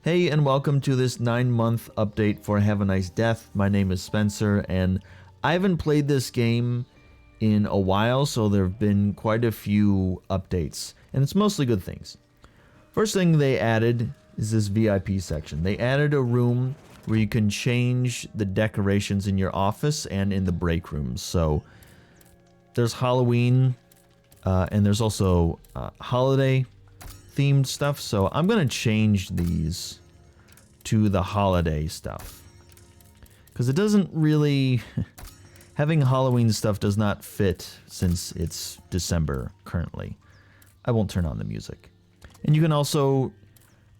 Hey, and welcome to this 9-month update for Have a Nice Death. My name is Spencer, and I haven't played this game in a while, so there have been quite a few updates, and it's mostly good things. First thing they added is this VIP section. They added a room where you can change the decorations in your office and in the break rooms. So there's Halloween, and there's also holiday themed stuff, so I'm gonna change these to the holiday stuff because it doesn't really having Halloween stuff does not fit since it's December currently. I won't turn on the music. And you can also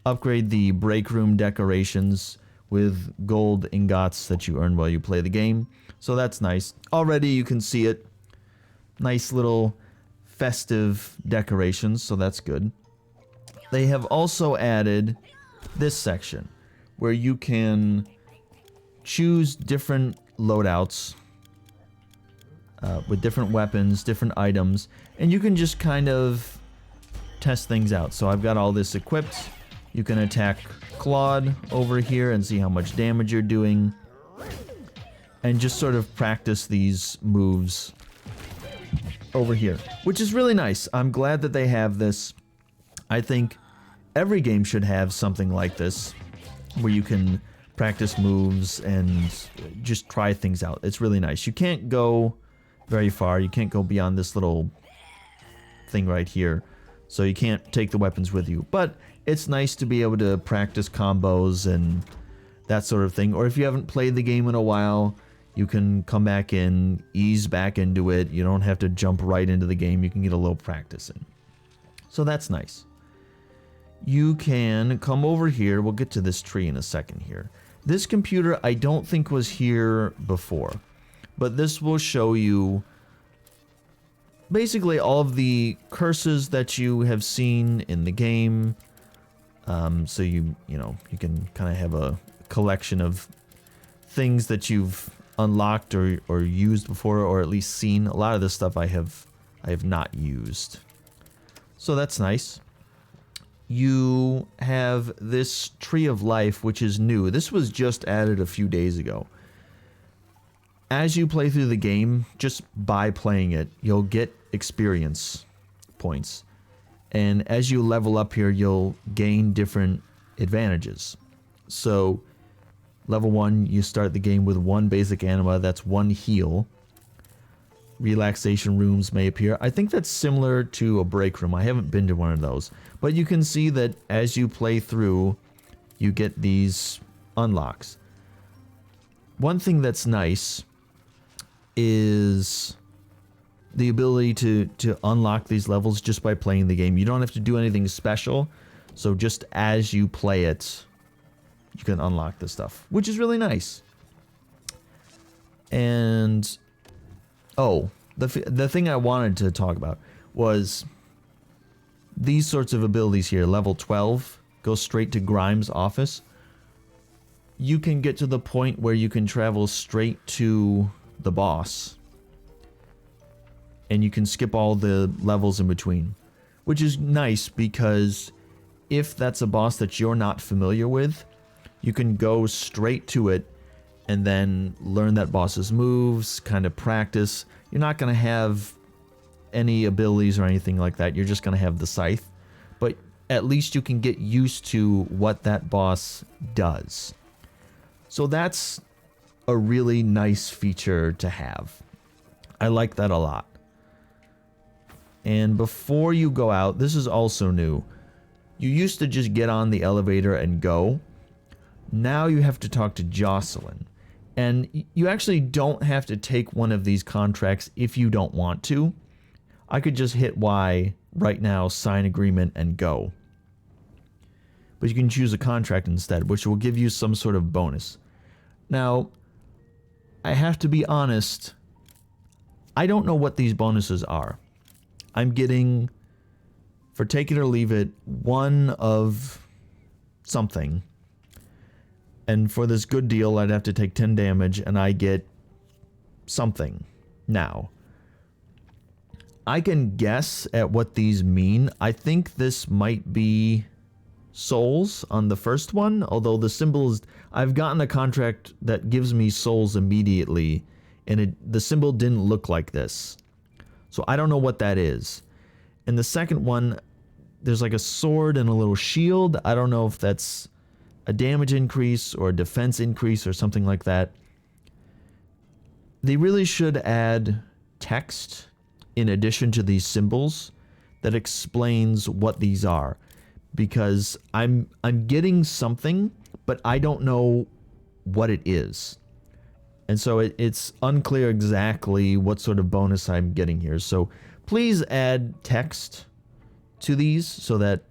upgrade the break room decorations with gold ingots that you earn while you play the game, so that's nice. Already you can see it, nice little festive decorations, so that's good. They have also added this section where you can choose different loadouts with different weapons, different items, and you can just kind of test things out. So I've got all this equipped. You can attack Claude over here and see how much damage you're doing, and just sort of practice these moves over here, which is really nice. I'm glad that they have this. I think every game should have something like this where you can practice moves and just try things out. It's really nice. You can't go very far. You can't go beyond this little thing right here, so you can't take the weapons with you, but it's nice to be able to practice combos and that sort of thing. Or if you haven't played the game in a while, you can come back in, ease back into it. You don't have to jump right into the game. You can get a little practice in, so that's nice. You can come over here. We'll get to this tree in a second here. This computer I don't think was here before, but this will show you basically all of the curses that you have seen in the game. So you can kind of have a collection of things that you've unlocked or used before, or at least seen. A lot of this stuff I have not used, so that's nice. You have this Tree of Life, which is new. This was just added a few days ago. As you play through the game, just by playing it, you'll get experience points. And as you level up here, you'll gain different advantages. So, level 1, you start the game with 1 basic anima, that's 1 heal. Relaxation rooms may appear. I think that's similar to a break room. I haven't been to one of those. But you can see that as you play through, you get these unlocks. One thing that's nice is the ability to unlock these levels just by playing the game. You don't have to do anything special. So just as you play it, you can unlock this stuff, which is really nice. And oh, the thing I wanted to talk about was these sorts of abilities here. Level 12 goes straight to Grimes' office. You can get to the point where you can travel straight to the boss, and you can skip all the levels in between, which is nice because if that's a boss that you're not familiar with, you can go straight to it and then learn that boss's moves, kind of practice. You're not going to have any abilities or anything like that. You're just going to have the scythe. But at least you can get used to what that boss does. So that's a really nice feature to have. I like that a lot. And before you go out, this is also new. You used to just get on the elevator and go. Now you have to talk to Jocelyn. And you actually don't have to take one of these contracts if you don't want to. I could just hit Y right now, sign agreement, and go. But you can choose a contract instead, which will give you some sort of bonus. Now, I have to be honest, I don't know what these bonuses are. I'm getting, for take it or leave it, 1 of something. And for this good deal, I'd have to take 10 damage, and I get something now. I can guess at what these mean. I think this might be souls on the first one, although the symbols, I've gotten a contract that gives me souls immediately, and the symbol didn't look like this. So I don't know what that is. And the second one, there's like a sword and a little shield. I don't know if that's a damage increase or a defense increase or something like that. They really should add text in addition to these symbols that explains what these are, because I'm getting something, but I don't know what it is. And so it's unclear exactly what sort of bonus I'm getting here. So please add text to these so that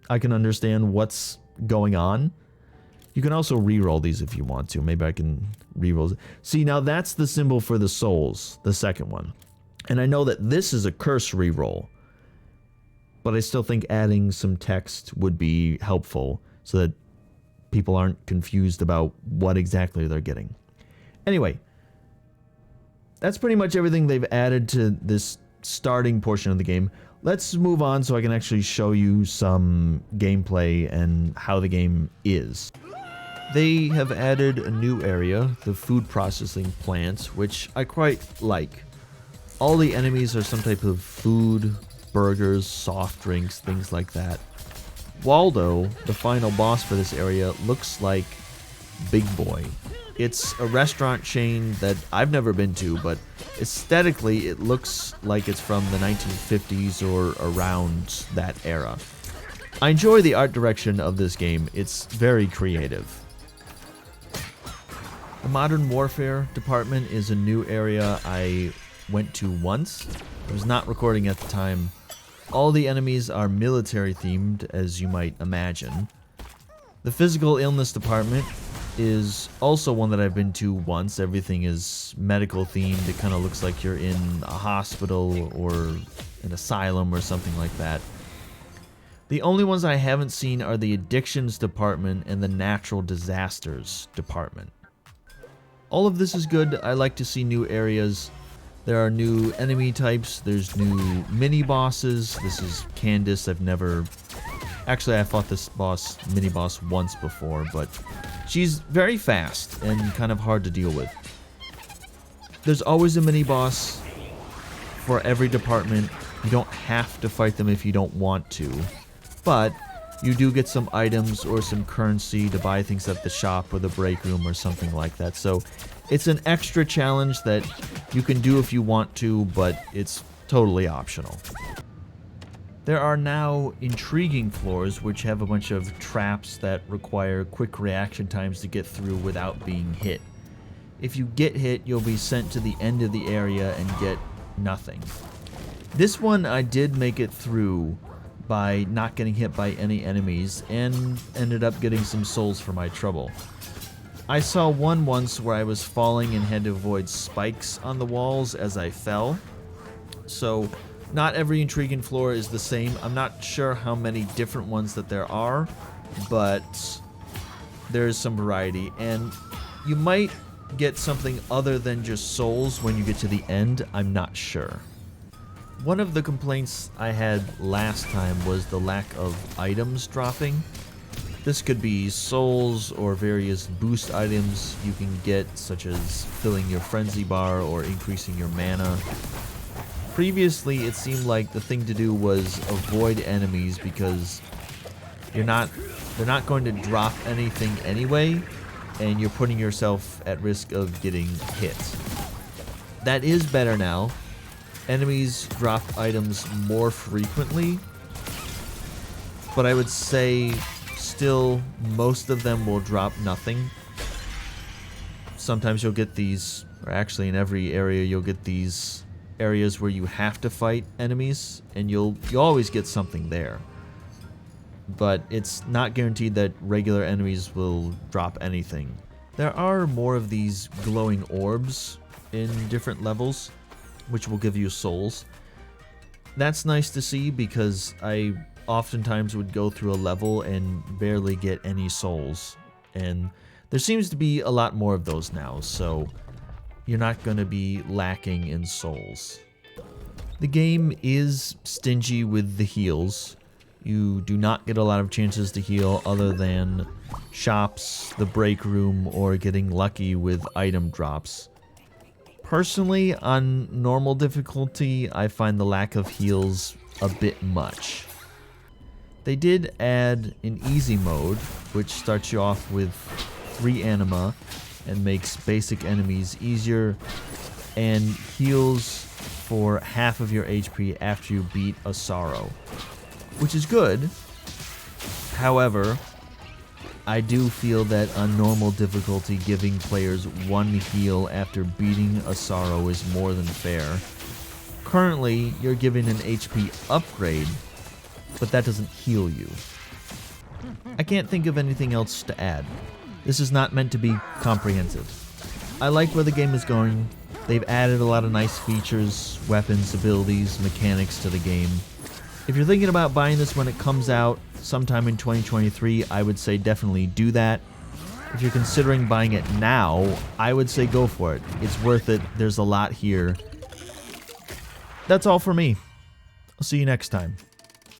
I can understand what's going on. You can also re-roll these if you want to. Maybe I can re-roll. See, now that's the symbol for the souls, the second one. And I know that this is a curse re-roll, but I still think adding some text would be helpful so that people aren't confused about what exactly they're getting. Anyway, that's pretty much everything they've added to this starting portion of the game. Let's move on so I can actually show you some gameplay and how the game is. They have added a new area, the food processing plant, which I quite like. All the enemies are some type of food, burgers, soft drinks, things like that. Waldo, the final boss for this area, looks like Big Boy. It's a restaurant chain that I've never been to, but aesthetically it looks like it's from the 1950s or around that era. I enjoy the art direction of this game. It's very creative. The Modern Warfare department is a new area I went to once. I was not recording at the time. All the enemies are military themed, as you might imagine. The physical illness department is also one that I've been to once. Everything is medical themed. It kind of looks like you're in a hospital or an asylum or something like that. The only ones I haven't seen are the addictions department and the natural disasters department. All of this is good. I like to see new areas. There are new enemy types. There's new mini bosses. This is Candace. Actually, I fought this mini boss once before, but she's very fast and kind of hard to deal with. There's always a mini boss for every department. You don't have to fight them if you don't want to, but you do get some items or some currency to buy things at the shop or the break room or something like that. So it's an extra challenge that you can do if you want to, but it's totally optional. There are now intriguing floors which have a bunch of traps that require quick reaction times to get through without being hit. If you get hit, you'll be sent to the end of the area and get nothing. This one I did make it through by not getting hit by any enemies and ended up getting some souls for my trouble. I saw one once where I was falling and had to avoid spikes on the walls as I fell. So not every intriguing floor is the same. I'm not sure how many different ones that there are, but there's some variety. And you might get something other than just souls when you get to the end. I'm not sure. One of the complaints I had last time was the lack of items dropping. This could be souls or various boost items you can get, such as filling your frenzy bar or increasing your mana. Previously, it seemed like the thing to do was avoid enemies because they're not going to drop anything anyway, and you're putting yourself at risk of getting hit. That is better now. Enemies drop items more frequently, but I would say still most of them will drop nothing. Sometimes you'll get these, or actually in every area you'll get these areas where you have to fight enemies, and you'll always get something there. But it's not guaranteed that regular enemies will drop anything. There are more of these glowing orbs in different levels, which will give you souls. That's nice to see because I oftentimes would go through a level and barely get any souls. And there seems to be a lot more of those now, so you're not going to be lacking in souls. The game is stingy with the heals. You do not get a lot of chances to heal other than shops, the break room, or getting lucky with item drops. Personally, on normal difficulty, I find the lack of heals a bit much. They did add an easy mode, which starts you off with 3 anima and makes basic enemies easier and heals for half of your HP after you beat a sorrow, which is good. However, I do feel that on normal difficulty, giving players 1 heal after beating a sorrow is more than fair. Currently, you're given an HP upgrade, but that doesn't heal you. I can't think of anything else to add. This is not meant to be comprehensive. I like where the game is going. They've added a lot of nice features, weapons, abilities, mechanics to the game. If you're thinking about buying this when it comes out sometime in 2023, I would say definitely do that. If you're considering buying it now, I would say go for it. It's worth it. There's a lot here. That's all for me. I'll see you next time.